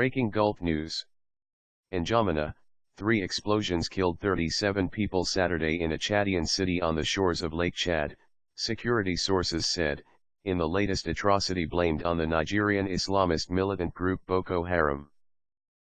Breaking Gulf News. N'Djamena, 3 explosions killed 37 people Saturday in a Chadian city on the shores of Lake Chad, security sources said, in the latest atrocity blamed on the Nigerian Islamist militant group Boko Haram.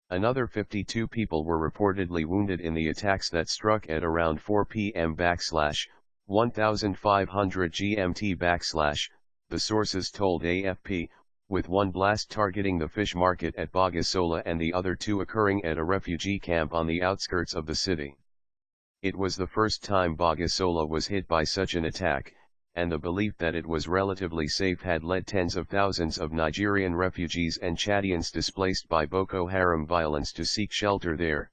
Another 52 people were reportedly wounded in the attacks that struck at around 4 p.m/1500 GMT/, the sources told AFP, with one blast targeting the fish market at Baga Sola and the other 2 occurring at a refugee camp on the outskirts of the city. It was the first time Baga Sola was hit by such an attack, and the belief that it was relatively safe had led tens of thousands of Nigerian refugees and Chadians displaced by Boko Haram violence to seek shelter there.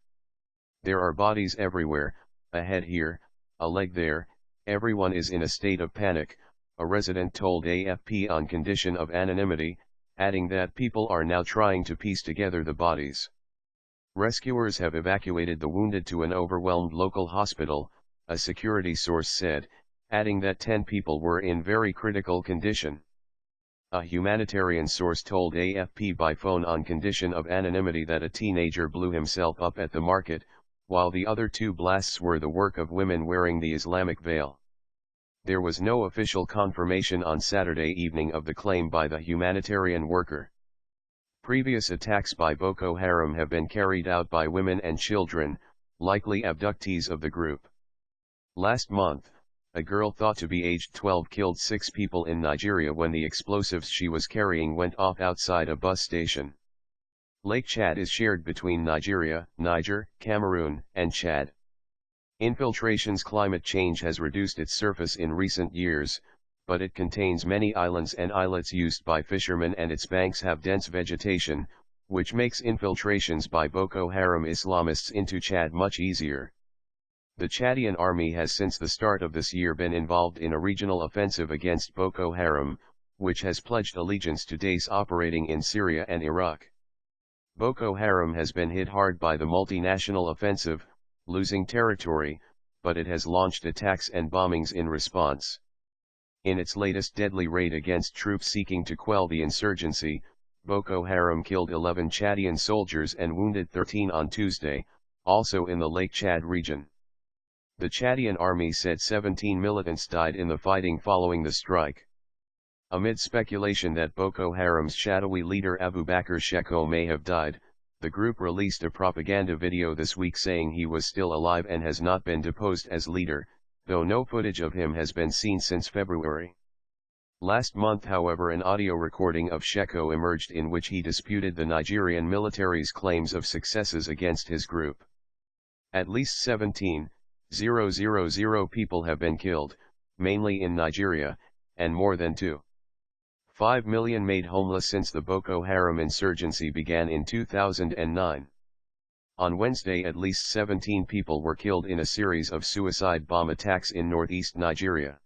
There are bodies everywhere, a head here, a leg there, everyone is in a state of panic, a resident told AFP on condition of anonymity, adding that people are now trying to piece together the bodies. Rescuers have evacuated the wounded to an overwhelmed local hospital, a security source said, adding that 10 people were in very critical condition. A humanitarian source told AFP by phone on condition of anonymity that a teenager blew himself up at the market, while the other 2 blasts were the work of women wearing the Islamic veil. There was no official confirmation on Saturday evening of the claim by the humanitarian worker. Previous attacks by Boko Haram have been carried out by women and children, likely abductees of the group. Last month, a girl thought to be aged 12 killed 6 people in Nigeria when the explosives she was carrying went off outside a bus station. Lake Chad is shared between Nigeria, Niger, Cameroon, and Chad. Infiltration's climate change has reduced its surface in recent years, but it contains many islands and islets used by fishermen and its banks have dense vegetation, which makes infiltrations by Boko Haram Islamists into Chad much easier. The Chadian army has since the start of this year been involved in a regional offensive against Boko Haram, which has pledged allegiance to Daesh operating in Syria and Iraq. Boko Haram has been hit hard by the multinational offensive, losing territory, but it has launched attacks and bombings in response. In its latest deadly raid against troops seeking to quell the insurgency, Boko Haram killed 11 Chadian soldiers and wounded 13 on Tuesday, also in the Lake Chad region. The Chadian army said 17 militants died in the fighting following the strike. Amid speculation that Boko Haram's shadowy leader Abu Bakr Shekau may have died, the group released a propaganda video this week saying he was still alive and has not been deposed as leader, though no footage of him has been seen since February. Last month, however, an audio recording of Shekau emerged in which he disputed the Nigerian military's claims of successes against his group. At least 17,000 people have been killed, mainly in Nigeria, and more than 2.5 million made homeless since the Boko Haram insurgency began in 2009. On Wednesday, at least 17 people were killed in a series of suicide bomb attacks in northeast Nigeria.